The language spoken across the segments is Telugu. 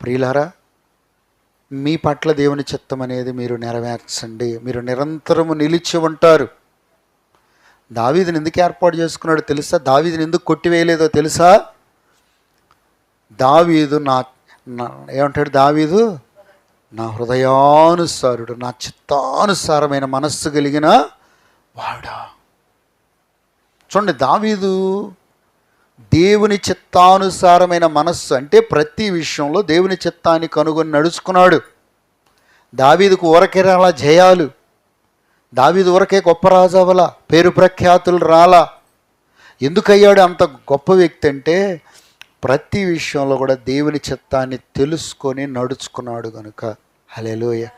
ప్రియులారా, మీ పట్ల దేవుని చిత్తం అనేది మీరు నెరవేర్చండి. మీరు నిరంతరము నిలిచి ఉంటారు. దావీదుని ఎందుకు ఏర్పాటు చేసుకున్నాడో తెలుసా? దావీదుని ఎందుకు కొట్టివేయలేదో తెలుసా? దావీదు ఏమంటాడు దావీదు? నా హృదయానుసారుడు, నా చిత్తానుసారమైన మనస్సు కలిగిన వాడా. చూడండి, దావీదు దేవుని చిత్తానుసారమైన మనస్సు అంటే ప్రతి విషయంలో దేవుని చిత్తాన్ని కనుగొని నడుచుకున్నాడు. దావీదుకు ఊరకే రాలా జయాలు, దావీదు ఊరకే గొప్ప రాజావల, పేరు ప్రఖ్యాతులు రాలా. ఎందుకయ్యాడు అంత గొప్ప వ్యక్తి అంటే ప్రతి విషయంలో కూడా దేవుని చిత్తాన్ని తెలుసుకొని నడుచుకున్నాడు కనుక. హల్లెలూయా.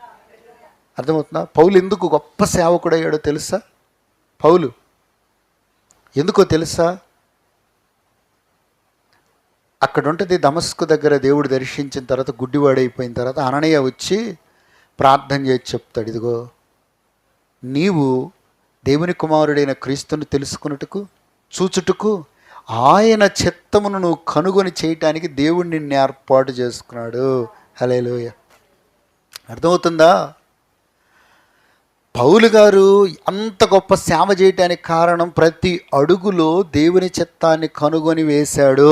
అర్థమవుతుందా? పౌలు ఎందుకు గొప్ప సేవకుడు అయ్యాడో తెలుసా? పౌలు ఎందుకో తెలుసా? అక్కడ ఉంటుంది, దమస్కు దగ్గర దేవుడు దర్శించిన తర్వాత, గుడ్డివాడైపోయిన తర్వాత అననీయ వచ్చి ప్రార్థన చేసి చెప్తాడు, ఇదిగో నీవు దేవుని కుమారుడైన క్రీస్తుని తెలుసుకున్నట్టుకు చూచుటకు ఆయన చిత్తమును నువ్వు కనుగొని చేయటానికి దేవుడు నిన్ను ఏర్పాటు చేసుకున్నాడు. హల్లెలూయా. అర్థమవుతుందా? పౌలు గారు అంత గొప్ప సేవ చేయటానికి కారణం ప్రతి అడుగులో దేవుని చిత్తాన్ని కనుగొని వేశాడు.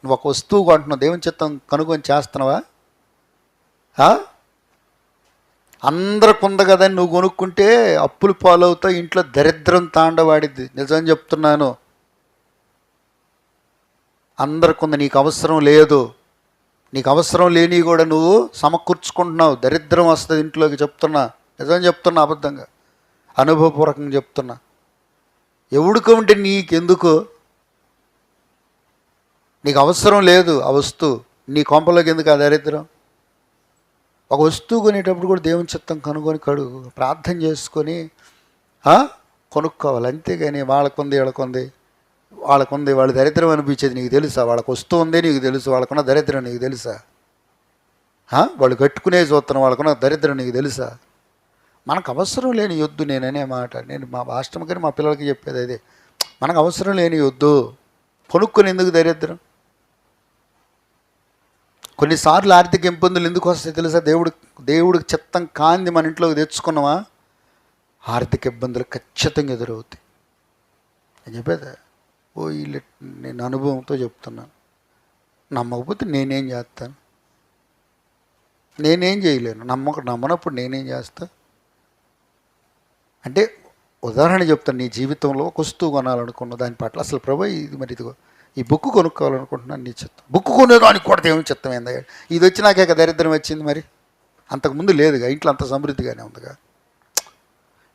నువ్వు ఒక వస్తువు కొంటున్నావు, దేవుని చిత్తం కనుగొని చేస్తున్నావా? అందరికి ఉంది కదని నువ్వు కొనుక్కుంటే అప్పులు పాలవుతావు, ఇంట్లో దరిద్రం తాండవాడిద్ది. నిజం చెప్తున్నాను. అందరికి ఉంది, నీకు అవసరం లేదు. నీకు అవసరం లేని కూడా నువ్వు సమకూర్చుకుంటున్నావు, దరిద్రం వస్తుంది ఇంట్లోకి. చెప్తున్నా, నిజం చెప్తున్నా, అబద్ధంగా అనుభవపూర్వకంగా చెప్తున్నా. ఎవడికో ఉంటే నీకెందుకు? నీకు అవసరం లేదు ఆ వస్తువు, నీ కొంపలోకి ఎందుకు ఆ దరిద్రం? ఒక వస్తువు కొనేటప్పుడు కూడా దేవుని చిత్తం కనుగొని ప్రార్థన చేసుకొని కొనుక్కోవాలి. అంతేగాని వాళ్ళకుంది వాళ్ళకుంది వాళ్ళ దరిద్రం అనిపించేది నీకు తెలుసా? వాళ్ళకు వస్తువు ఉంది నీకు తెలుసు, వాళ్ళకున్న దరిద్రం నీకు తెలుసా? వాళ్ళు కట్టుకునే చూస్తున్న వాళ్ళకున్న దరిద్రం నీకు తెలుసా? మనకు అవసరం లేని యొద్దు. నేననే మాట నేను మా భాషకి మా పిల్లలకి చెప్పేది అదే. మనకు అవసరం లేని యొద్దు, కొనుక్కొని ఎందుకు దరిద్రం? కొన్నిసార్లు ఆర్థిక ఇబ్బందులు ఎందుకు వస్తాయి తెలుసా? దేవుడికి చిత్తం కాంది మన ఇంట్లోకి తెచ్చుకున్నావా, ఆర్థిక ఇబ్బందులు ఖచ్చితంగా ఎదురవుతాయి. నేను చెప్పేదా నేను అనుభవంతో చెప్తున్నాను. నమ్మకపోతే నేనేం చేస్తాను? నేనేం చేయలేను. నమ్మనప్పుడు నేనేం చేస్తా అంటే ఉదాహరణ చెప్తాను. నీ జీవితంలో ఒక వస్తువు కొనాలనుకున్న దాని పట్ల అసలు ప్రభు ఇది మరి ఇదిగో ఈ బుక్ కొనుక్కోవాలనుకుంటున్నాను, నీ చిత్తం. బుక్ కొనేదానికి కూడా దేవుని చిత్తం ఏందా? ఇది వచ్చినాకే దరిద్రం వచ్చింది. మరి అంతకుముందు లేదుగా, ఇంట్లో అంత సమృద్ధిగానే ఉందిగా.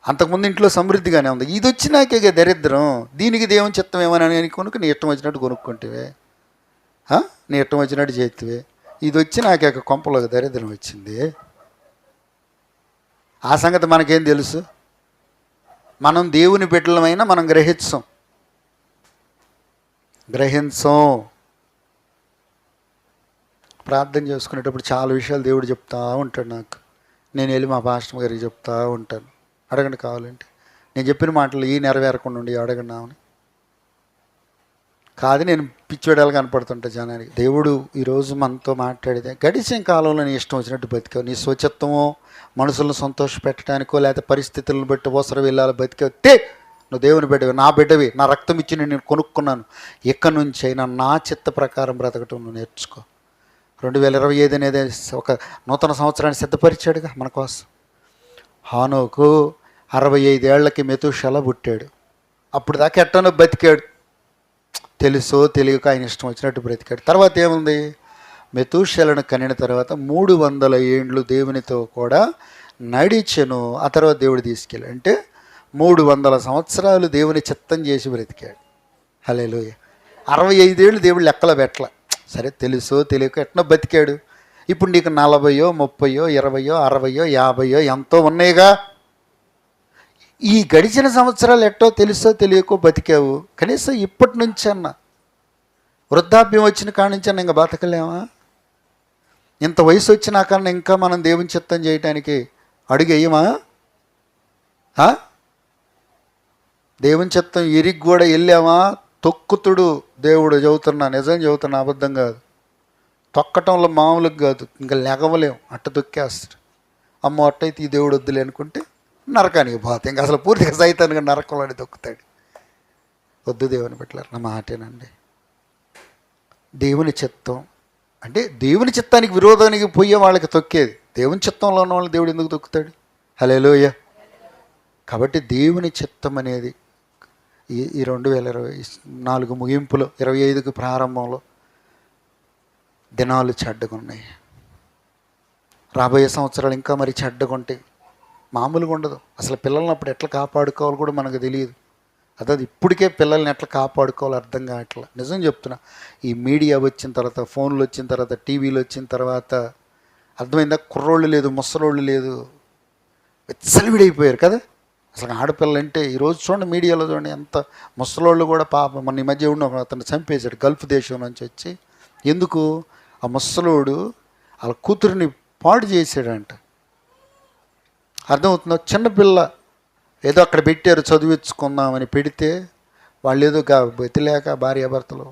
అంతకుముందు ఇంట్లో సమృద్ధిగానే ఉంది, ఇది వచ్చినాకే దరిద్రం. దీనికి దేవుని చిత్తం ఏమని కొనుక్కు నీ ఇష్టం వచ్చినట్టు కొనుక్కుంటేవే, నీ ఇష్టం వచ్చినట్టు చేతివే. ఇది వచ్చినాకే కొంపలో దరిద్రం వచ్చింది. ఆ సంగతి మనకేం తెలుసు? మనం దేవుని బిడ్డలమైనా మనం గ్రహించం. ప్రార్థన చేసుకునేటప్పుడు చాలా విషయాలు దేవుడు చెప్తా ఉంటాడు నాకు. నేను వెళ్ళి మా పాస్టర్ గారికి చెప్తా ఉంటాను. అడగండి కావాలంటే. నేను చెప్పిన మాటలు ఈ నెరవేరకుండా ఉండి అడగండి ఆమెను కాదు. నేను పిచ్చివేడాలు కనపడుతుంటా జనానికి. దేవుడు ఈరోజు మనతో మాట్లాడితే, గడిచిన కాలంలో నీ ఇష్టం వచ్చినట్టు బతికావు, నీ స్వచ్ఛత్వమో మనుషులను సంతోష పెట్టడానికో లేకపోతే పరిస్థితులను బట్టి అవసరం వెళ్ళాలి బతికావు. నువ్వు దేవుని బిడ్డవి, నా బిడ్డవి, నా రక్తం ఇచ్చి నేను కొనుక్కున్నాను. ఇక్కడి నుంచి అయినా నా చిత్త ప్రకారం బ్రతకటం నువ్వు నేర్చుకో. 2025 అనేది ఒక నూతన సంవత్సరాన్ని సిద్ధపరిచాడుగా మన కోసం. హానోకు 65 ఏళ్లకి మెతూషెల పుట్టాడు. అప్పుడు దాకా ఎట్టనో బతికాడు, తెలుసో తెలియక ఆయన ఇష్టం వచ్చినట్టు బ్రతికాడు. తర్వాత ఏముంది? మెతూషెలను కనిన తర్వాత 300 ఏండ్లు దేవునితో కూడా నడిచెను. ఆ తర్వాత దేవుడు తీసుకెళ్ళి అంటే 300 సంవత్సరాలు దేవుని చిత్తం చేసి బ్రతికాడు. హల్లెలూయా. 65 ఏళ్ళు దేవుడు లెక్కలో పెట్టల. సరే తెలుసో తెలియక ఎట్నో బతికాడు. ఇప్పుడు నీకు 40, 30, 20, 60, 50 ఎంతో ఉన్నాయిగా. ఈ గడిచిన సంవత్సరాలు ఎట్టో తెలుసో తెలియకో బతికావు. కనీసం ఇప్పటి నుంచి అన్న వృద్ధాప్యం వచ్చిన కాడి నుంచి అన్న ఇంకా బతకలేమా? ఇంత వయసు వచ్చినాకన్నా ఇంకా మనం దేవుని చిత్తం చేయటానికి అడుగు వేయమా? దేవుని చిత్తం ఇరిగి కూడా వెళ్ళామా? తొక్కుతుడు దేవుడు. చెబుతున్నా, నిజం చెబుతున్నా, అబద్ధం కాదు. తొక్కటంలో మామూలుగా కాదు, ఇంకా లెగవలేం, అట్ట తొక్కేస్తారు. అమ్మో అట్టయితే ఈ దేవుడు వద్దులే అనుకుంటే నరకానికి పోతే ఇంకా అసలు పూర్తిగా సైతానికి నరకంలోనే తొక్కుతాడు. వద్దు దేవుని పెట్టారు, నా మాటేనండి. దేవుని చిత్తం అంటే దేవుని చిత్తానికి విరోధానికి పోయే వాళ్ళకి తొక్కేది. దేవుని చిత్తంలో ఉన్న వాళ్ళు దేవుడు ఎందుకు తొక్కుతాడు? హల్లెలూయా. కాబట్టి దేవుని చిత్తం అనేది ఈ 2024 ముగింపులో 25కి ప్రారంభంలో దినాలు చెడ్డగా ఉన్నాయి. రాబోయే సంవత్సరాలు ఇంకా మరి చెడ్డగా ఉంటాయి, మామూలుగా ఉండదు. అసలు పిల్లల్ని అప్పుడు ఎట్లా కాపాడుకోవాలో కూడా మనకు తెలియదు. అదే ఇప్పటికే పిల్లల్ని ఎట్లా కాపాడుకోవాలో అర్థం కావట్లా. నిజం చెప్తున్నా, ఈ మీడియా వచ్చిన తర్వాత, ఫోన్లు వచ్చిన తర్వాత, టీవీలు వచ్చిన తర్వాత అర్థమైందా? కుర్రోళ్ళు లేదు, ముసలోళ్ళు లేదు, విచ్చలవిడైపోయారు కదా. అసలు ఆడపిల్లలు అంటే ఈరోజు చూడండి, మీడియాలో చూడండి, ఎంత ముసలోళ్ళు కూడా పాపం. మన ఈ మధ్య ఉన్న అతను చంపేశాడు గల్ఫ్ దేశం నుంచి వచ్చి. ఎందుకు? ఆ ముసలోడు వాళ్ళ కూతురిని పాడు చేశాడంట. అర్థమవుతుందో? చిన్నపిల్ల ఏదో అక్కడ పెట్టారు చదివించుకుందామని పెడితే వాళ్ళు ఏదో బతిలేక భార్యాభర్తలు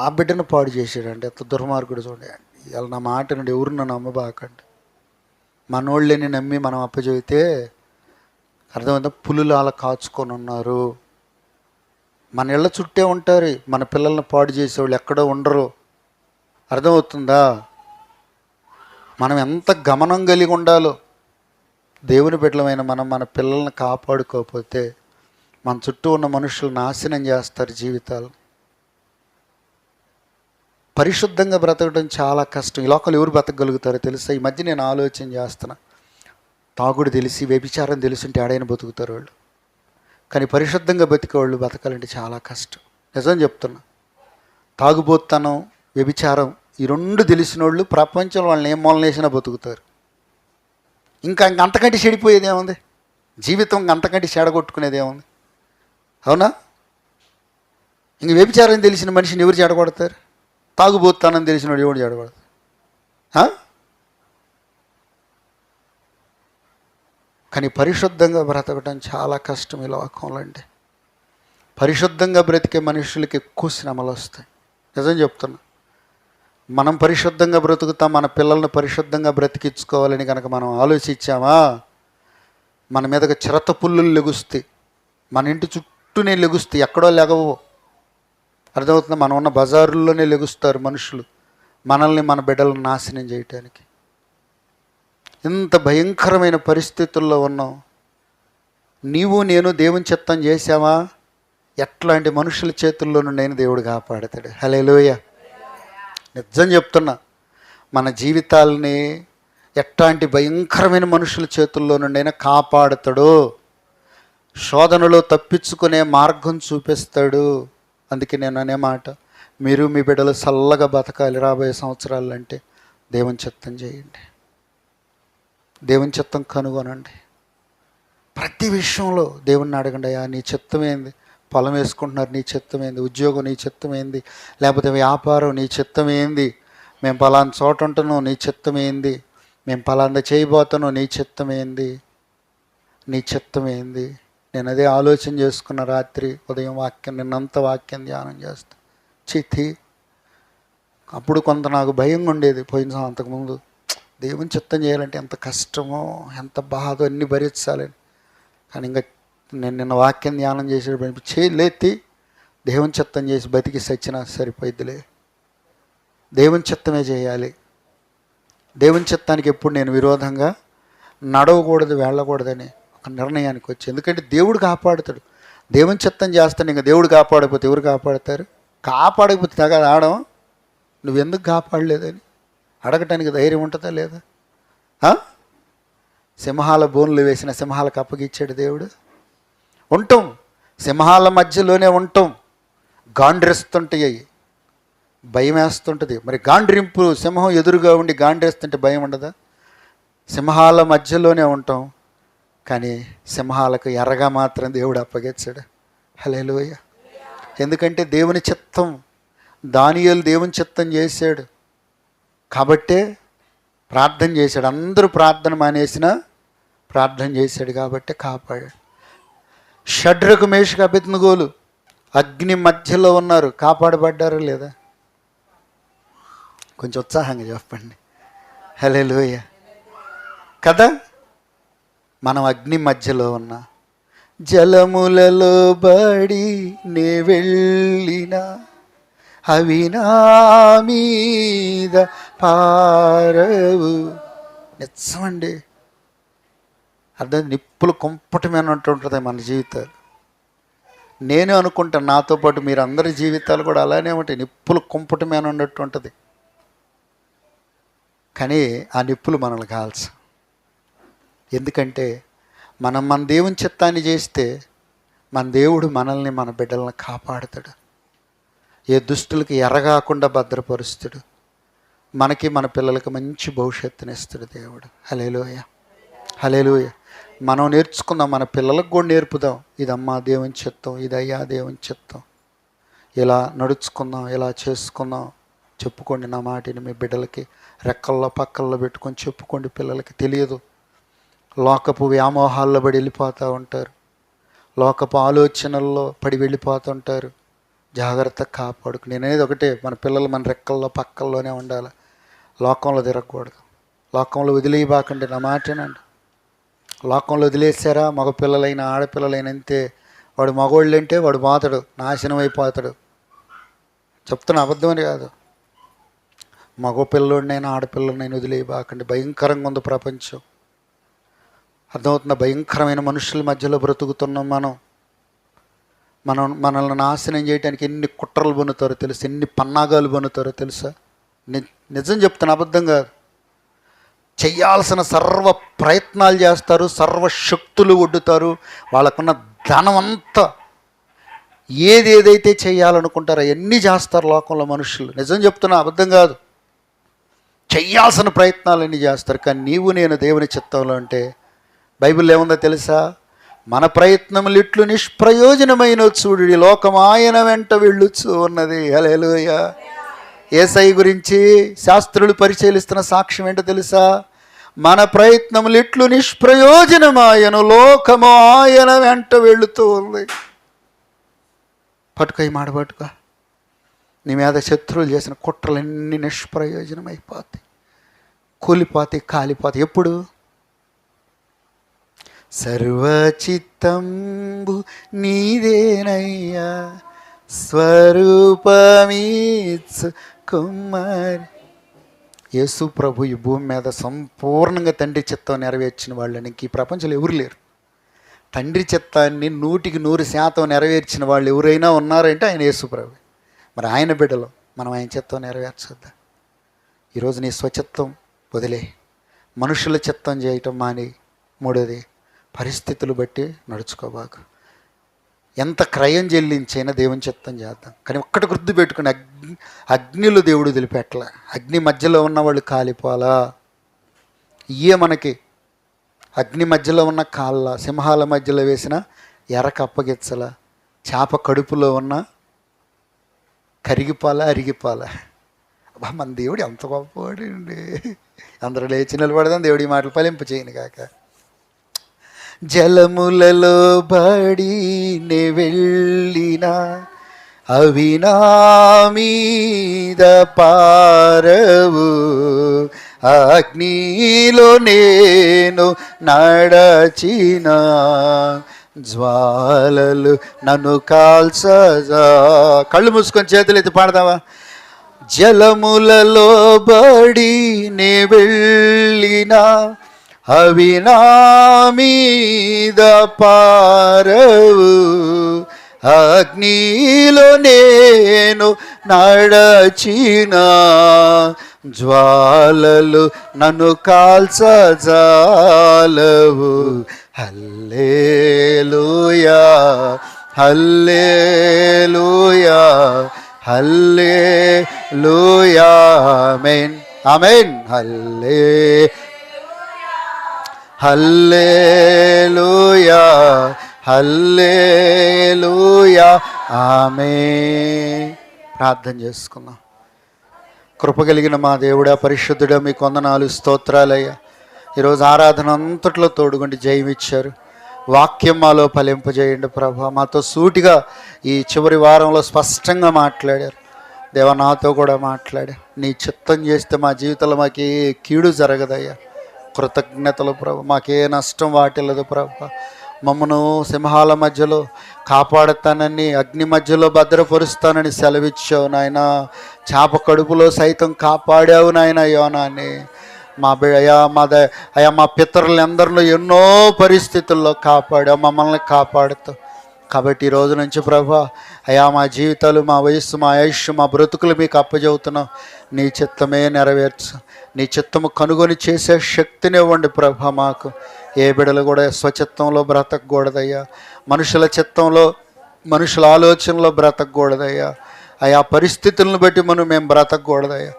ఆ బిడ్డను పాడు చేశాడంటే ఎంత దుర్మార్గుడు చూడండి. ఇవాళ నా మాట నుండి ఎవరు నన్ను నమ్మబాకండి. మనోళ్ళని నమ్మి మనం అప్పచెబితే అర్థమైందా? పులులు అలా కాచుకొని ఉన్నారు. మన ఇళ్ళ చుట్టే ఉంటారు, మన పిల్లల్ని పాడు చేసేవాళ్ళు ఎక్కడో ఉండరు. అర్థమవుతుందా? మనం ఎంత గమనం కలిగి ఉండాలో. దేవుని బిడ్డలమైన మనం మన పిల్లల్ని కాపాడుకోకపోతే మన చుట్టూ ఉన్న మనుషులు నాశనం చేస్తారు జీవితాలు. పరిశుద్ధంగా బ్రతకడం చాలా కష్టం. ఈ లోకలు ఎవరు బ్రతకగలుగుతారో తెలుసా? ఈ మధ్య నేను ఆలోచన చేస్తున్నా, తాగుడు తెలిసి వ్యభిచారం తెలుసుంటే ఆడైనా బతుకుతారు వాళ్ళు, కానీ పరిశుద్ధంగా బతికేవాళ్ళు బతకాలంటే చాలా కష్టం. నిజం చెప్తున్నా. తాగుబోతనం, వ్యభిచారం ఈ రెండు తెలిసిన వాళ్ళు ప్రపంచంలో వాళ్ళని ఏం మూలనేసినా బతుకుతారు. ఇంకా అంతకంటే చెడిపోయేది ఏముంది? జీవితం అంతకంటే చెడగొట్టుకునేది ఏముంది? అవునా? ఇంక వ్యభిచారం తెలిసిన మనిషిని ఎవరు చెడగొడతారు? తాగుబోతానని తెలిసిన వాడు ఎవడు చెడగొడతారు? కానీ పరిశుద్ధంగా బ్రతకడం చాలా కష్టం ఈ లోకంలో అండి. పరిశుద్ధంగా బ్రతికే మనుషులకి ఎక్కువ శ్రమలు వస్తాయి. నిజం చెప్తున్నా. మనం పరిశుద్ధంగా బ్రతుకుతాం, మన పిల్లల్ని పరిశుద్ధంగా బ్రతికించుకోవాలని కనుక మనం ఆలోచించామా, మన మీదకి చిరత పుల్లులు లెగుస్తాయి, మన ఇంటి చుట్టూనే లెగుస్తాయి, ఎక్కడో లెగవు. అర్థమవుతుంది? మనం ఉన్న బజారుల్లోనే లెగుస్తారు మనుషులు మనల్ని, మన బిడ్డలను నాశనం చేయటానికి. ఇంత భయంకరమైన పరిస్థితుల్లో ఉన్నాం. నీవు నేను దేవుని చిత్తం చేశావా? ఎట్లాంటి మనుషుల చేతుల్లో నుండి దేవుడు కాపాడతాడు. హల్లెలూయా. నిజం చెప్తున్నా, మన జీవితాలని ఎట్లాంటి భయంకరమైన మనుషుల చేతుల్లో నుండైనా కాపాడుతాడు. శోధనలో తప్పించుకునే మార్గం చూపిస్తాడు. అందుకే నేను అనే మాట, మీరు మీ బిడ్డలు చల్లగా బతకాలి రాబోయే సంవత్సరాలు అంటే దేవుని చిత్తం చేయండి, దేవుని చిత్తం కనుగొనండి. ప్రతి విషయంలో దేవుణ్ణి అడగండి, అయ్యా నీ చిత్తం ఏంది? పొలం వేసుకుంటున్నారు, నీ చిత్తం ఏంది? ఉద్యోగం నీ చిత్తం ఏంది? లేకపోతే వ్యాపారం నీ చిత్తం ఏంది? మేము పలానా చోట ఉంటున్నాం, నీ చిత్తం ఏంది? మేము పలానా చేయబోతున్నాం, నీ చిత్తం ఏంది? నీ చిత్తం ఏంది? నేను అదే ఆలోచన చేసుకున్న రాత్రి ఉదయం వాక్యం, నిన్నంత వాక్యం ధ్యానం చేస్తా చితి. అప్పుడు కొంత నాకు భయంగా ఉండేది. పోయిన అంతకుముందు దేవుని చిత్తం చేయాలంటే ఎంత కష్టమో, ఎంత బాధో, అన్ని భరించాలని. కానీ ఇంకా నేను నిన్న వాక్యం ధ్యానం చేసేటప్పుడు చేయలేతి దేవుని చిత్తం చేసి బతికి సచ్చినా సరిపోయిద్దిలే. దేవుని చిత్తమే చేయాలి. దేవుని చిత్తానికి ఎప్పుడు నేను విరోధంగా నడవకూడదు, వెళ్ళకూడదని ఒక నిర్ణయానికి వచ్చి. ఎందుకంటే దేవుడు కాపాడుతాడు. దేవుని చిత్తం చేస్తాను, ఇంకా దేవుడు కాపాడకపోతే ఎవరు కాపాడతారు? కాపాడకపోతే తగ ఆడం, నువ్వెందుకు కాపాడలేదని అడగటానికి ధైర్యం ఉంటుందా లేదా? సింహాల బోన్లు వేసిన సింహాలకు అప్పగిచ్చాడు దేవుడు. ఉంటాం, సింహాల మధ్యలోనే ఉంటాం. గాండ్రిస్తుంటాయి, భయం వేస్తుంటుంది. మరి గాండ్రింపు, సింహం ఎదురుగా ఉండి గాండ్రేస్తుంటే భయం ఉండదా? సింహాల మధ్యలోనే ఉంటాం, కానీ సింహాలకు ఎర్రగా మాత్రం దేవుడు అప్పగించాడు. హల్లెలూయా. ఎందుకంటే దేవుని చిత్తం. దానియేలు దేవుని చిత్తం చేశాడు కాబట్టే ప్రార్థన చేశాడు. అందరూ ప్రార్థన మానేసినా ప్రార్థన చేశాడు కాబట్టి కాపాడాడు. షడ్రకు, మేషకు, అబేద్నెగోలు అగ్ని మధ్యలో ఉన్నారు, కాపాడబడ్డారా లేదా? కొంచెం ఉత్సాహంగా చెప్పండి. హల్లెలూయ. కదా, మనం అగ్ని మధ్యలో ఉన్న జలములలో బడి నే వెళ్ళినా అవి నా మీద పారవు. నిజమండి, అర్థం. నిప్పులు కుంపటమైనట్టు ఉంటుంది మన జీవితాలు. నేను అనుకుంటాను నాతో పాటు మీరు అందరి జీవితాలు కూడా అలానే ఉంటాయి, నిప్పులు కుంపటమైన ఉన్నట్టు ఉంటుంది. కానీ ఆ నిప్పులు మనల్ని కాల్చు. ఎందుకంటే మనం మన దేవుని చిత్తాన్ని చేస్తే మన దేవుడు మనల్ని మన బిడ్డలను కాపాడుతాడు. ఏ దుష్టులకి ఎరగాకుండా భద్రపరుస్తాడు. మనకి మన పిల్లలకి మంచి భవిష్యత్తునిస్తాడు దేవుడు. హల్లెలూయ, హల్లెలూయ. మనం నేర్చుకుందాం, మన పిల్లలకు కూడా నేర్పుదాం. ఇదమ్మా దేవుని చిత్తం, ఇదయ్యా దేవుని చిత్తం, ఇలా నడుచుకుందాం, ఇలా చేసుకుందాం. చెప్పుకోండి నా మాటిని మీ బిడ్డలకి, రెక్కల్లో పక్కల్లో పెట్టుకొని చెప్పుకోండి. పిల్లలకి తెలియదు, లోకపు వ్యామోహాల్లో పడి వెళ్ళిపోతూ ఉంటారు, లోకపు ఆలోచనల్లో పడి వెళ్ళిపోతుంటారు. జాగ్రత్తగా కాపాడుకు. నేను అనేది ఒకటే, మన పిల్లలు మన రెక్కల్లో పక్కల్లోనే ఉండాలి, లోకంలో తిరగకూడదు. లోకంలో వదిలేయబాకండి, నా మాటేనండి. లోకంలో వదిలేసారా, మగ పిల్లలైనా ఆడపిల్లలైనా అంతే. వాడు మగవాళ్ళు అంటే వాడు పోతాడు, నాశనం అయిపోతాడు. చెప్తున్నా, అబద్ధమని కాదు. మగ పిల్లోడినైనా ఆడపిల్లలనైనా వదిలేయబాకండి. భయంకరంగా ఉంది ప్రపంచం, అర్థమవుతుందా? భయంకరమైన మనుషుల మధ్యలో బ్రతుకుతున్నాం మనల్ని నాశనం చేయడానికి ఎన్ని కుట్రలు బన్నుతారో తెలుసు, ఎన్ని పన్నాగాలు బన్నుతారో తెలుసా? నిజం చెప్తాను, అబద్ధం కాదు. చెయ్యాల్సిన సర్వ ప్రయత్నాలు చేస్తారు, సర్వశక్తులు ఒడ్డుతారు. వాళ్ళకున్న ధనం అంతా ఏదైతే చేయాలనుకుంటారో అవన్నీ చేస్తారు లోకంలో మనుషులు. నిజం చెప్తున్నా, అబద్ధం కాదు. చెయ్యాల్సిన ప్రయత్నాలు అన్నీ చేస్తారు. కానీ నీవు నేను దేవుని చిత్తంలో అంటే బైబిల్లో ఏముందో తెలుసా? మన ప్రయత్నములు ఇట్లు నిష్ప్రయోజనమైన చూడు, లోకం ఆయన వెంట వెళ్ళుచు ఉన్నది. హల్లెలూయా. యేసయ్య గురించి శాస్త్రులు పరిశీలిస్తున్న సాక్ష్యం ఏంటో తెలుసా? మన ప్రయత్నములు ఇట్లు నిష్ప్రయోజనమాయను, లోకము ఆయన వెంట వెళుతూ ఉంది. పట్టుకో, ఈ మాట పట్టుకో. నీ మీద శత్రువులు చేసిన కుట్రలన్నీ నిష్ప్రయోజనమైపోతాయి, కూలిపోతాయి, కాలిపోతాయి. ఎప్పుడు? సర్వచిత్తంబు నీదేనయ్యా, స్వరూపమీత్సు కుమారి. యేసు ప్రభు ఈ భూమి మీద సంపూర్ణంగా తండ్రి చిత్తం నెరవేర్చిన వాళ్ళని ఇంక ఈ ప్రపంచంలో ఎవరు లేరు. తండ్రి చిత్తాన్ని 100% నెరవేర్చిన వాళ్ళు ఎవరైనా ఉన్నారంటే ఆయన యేసు ప్రభు. మరి ఆయన బిడ్డలు మనం ఆయన చిత్తం నెరవేర్చొద్దా? ఈరోజు నీ స్వచిత్తం వదిలే, మనుషుల చిత్తం చేయటం మాని. మూడోది, పరిస్థితులు బట్టి నడుచుకోబాకు. ఎంత క్రయం చెల్లించైనా దేవుని చిత్తం చేద్దాం. కానీ ఒక్కటి గుర్తు పెట్టుకుని, అగ్నిలో దేవుడు వదిలిపెట్టలే. అగ్ని మధ్యలో ఉన్న వాళ్ళు కాలిపోవాలా? ఇయే మనకి అగ్ని మధ్యలో ఉన్న కాళ్ళ, సింహాల మధ్యలో వేసిన ఎర్ర కప్పగిచ్చల, చేప కడుపులో ఉన్న కరిగిపోలా, అరిగిపోలా. అబ్బా, మన దేవుడు ఎంత గొప్పవాడండి. అందరూ లేచి నిలబడదాం, దేవుడి మాటలు ఫలింపు చేయను కాక. జలములలో బడి నే వెళ్ళినా అవి నా మీద పారవు, అగ్నిలో నేను నడచిన జ్వాలలు నన్ను కాల్చజా. కళ్ళు మూసుకొని చేతులు ఎత్తి పాడదావా? జలములలో బడి నే వెళ్ళినా అవి నా మీద పారవు, అగ్నిలో నేను నడచిన జ్వాలలు నన్ను కాల్చజాలవు. హల్లెలూయా, హల్లెలూయా, హల్లెలూయా. ఆమేన్, ఆమేన్. హల్లెలూయా, హల్లెలూయా, ఆమేన్. ప్రార్థన చేసుకుందాం. కృపగలిగిన మా దేవుడా, పరిశుద్ధుడా, మీకు వందనాలు, స్తోత్రాలయ్యా. ఈరోజు ఆరాధన అంతట్లో తోడుగుండి జయమిచ్చారు. వాక్యం మాలో ఫలింపజేయండి ప్రభా. మాతో సూటిగా ఈ చివరి వారంలో స్పష్టంగా మాట్లాడారు దేవా. నాతో కూడా మాట్లాడా. నీ చిత్తం చేస్తే మా జీవితంలో మాకే కీడు జరగదయ్యా. కృతజ్ఞతలు ప్రభు. మాకే నష్టం వాటిల్లదు ప్రభు. మమ్మను సింహాల మధ్యలో కాపాడుతానని, అగ్ని మధ్యలో భద్రపరుస్తానని సెలవిచ్చావు నాయన. చేప కడుపులో సైతం కాపాడావు నాయన యోనాని. అయ్యా మా పితరులందరిలో ఎన్నో పరిస్థితుల్లో కాపాడావు, మమ్మల్ని కాపాడుతావు. కాబట్టి ఈ రోజు నుంచి ప్రభా అయా మా జీవితాలు, మా వయస్సు, మా ఆయుష్, మా బ్రతుకులు మీకు అప్పచెబుతున్నాం. నీ చిత్తమే నెరవేర్చు. నీ చిత్తము కనుగొని చేసే శక్తిని ఇవ్వండి ప్రభా మాకు. ఏ బిడలు కూడా స్వచిత్తంలో బ్రతకూడదయ్యా, మనుషుల చిత్తంలో, మనుషుల ఆలోచనలో బ్రతకూడదయ్యా. అయా పరిస్థితులను బట్టి మేము బ్రతకూడదయ్యా.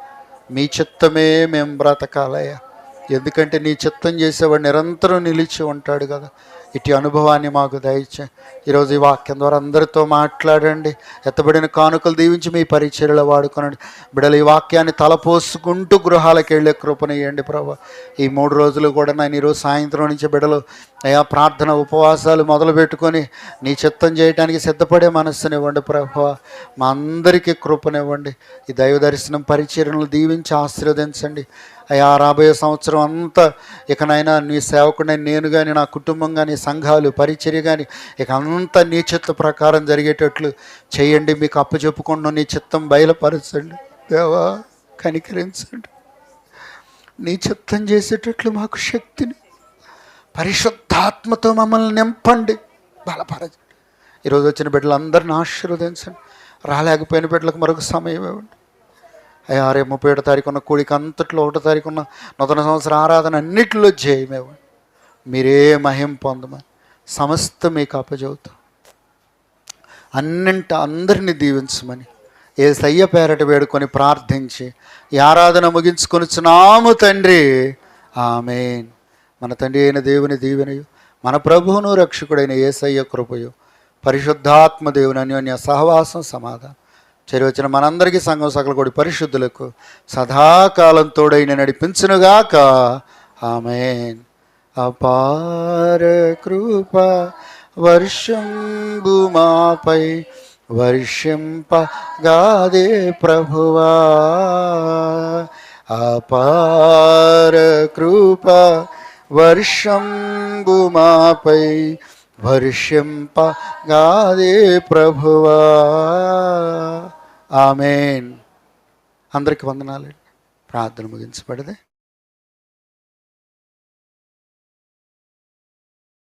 మీ చిత్తమే మేము బ్రతకాలయ్యా. ఎందుకంటే నీ చిత్తం చేసేవాడు నిరంతరం నిలిచి ఉంటాడు కదా. ఇటు అనుభవాన్ని మాకు దయచే. ఈరోజు ఈ వాక్యం ద్వారా అందరితో మాట్లాడండి. ఎత్తబడిన కానుకలు దీవించి మీ పరిచర్యలో వాడుకోనండి. బిడ్డలు ఈ వాక్యాన్ని తలపోసుకుంటూ గృహాలకు వెళ్ళే కృపనియండి ప్రభా. ఈ 3 రోజులు కూడా నేను ఈరోజు సాయంత్రం నుంచి బిడ్డలు అయా ప్రార్థన ఉపవాసాలు మొదలు పెట్టుకొని నీ చిత్తం చేయడానికి సిద్ధపడే మనస్సునివ్వండి ప్రభా. మా అందరికీ కృపనివ్వండి. ఈ దైవ దర్శనం పరిచర్యలను దీవించి ఆశీర్వదించండి అయా. రాబోయే సంవత్సరం అంతా ఇకనైనా నీ సేవకుడిని నేను కానీ, నా కుటుంబం కానీ, సంఘాలు, పరిచర్య కానీ ఇక అంతా నీ చిత్త ప్రకారం జరిగేటట్లు చేయండి. మీకు అప్పచెప్పుకుండా నీ చిత్తం బయలుపరచండి దేవా. కనికరించండి. నీ చిత్తం చేసేటట్లు మాకు శక్తిని, పరిశుద్ధాత్మతో మమ్మల్ని నింపండి, బలపరచండి. ఈరోజు వచ్చిన బిడ్డలందరిని ఆశీర్వదించండి. రాలేకపోయిన బిడ్డలకు మరొక సమయం ఇవ్వండి అయ్యా. 31 తారీఖున కూడిక అంతట్లో 1వ తారీఖున నూతన సంవత్సర ఆరాధన అన్నింటిలో జయమేవ్వండి. మీరే మహిమ పొందమని సమస్త మీకు అప్పచెబుతాం. అందరినీ దీవించమని యేసయ్య పేరట వేడుకొని ప్రార్థించి ఈ ఆరాధన ముగించుకొనుచున్నాము తండ్రి. ఆమేన్. మన తండ్రి అయిన దేవుని దీవెనయు, మన ప్రభువును రక్షకుడైన యేసయ్య కృపయు, పరిశుద్ధాత్మ దేవుని అన్యోన్య సహవాసం, సమాధానం చేరవచ్చిన మనందరికీ సంఘం సకల కూడి పరిశుద్ధులకు సదాకాలం తోడైన నడిపించునుగాక. ఆమేన్. అపార కృప వర్షంబు మాపై వర్షింపగాదే ప్రభువా. అపార కృప వర్షంబు మాపై వర్షింపగాదే ప్రభువా. ఆమేన్. అందరికి వందనాలండి. ప్రార్థన ముగించబడదే.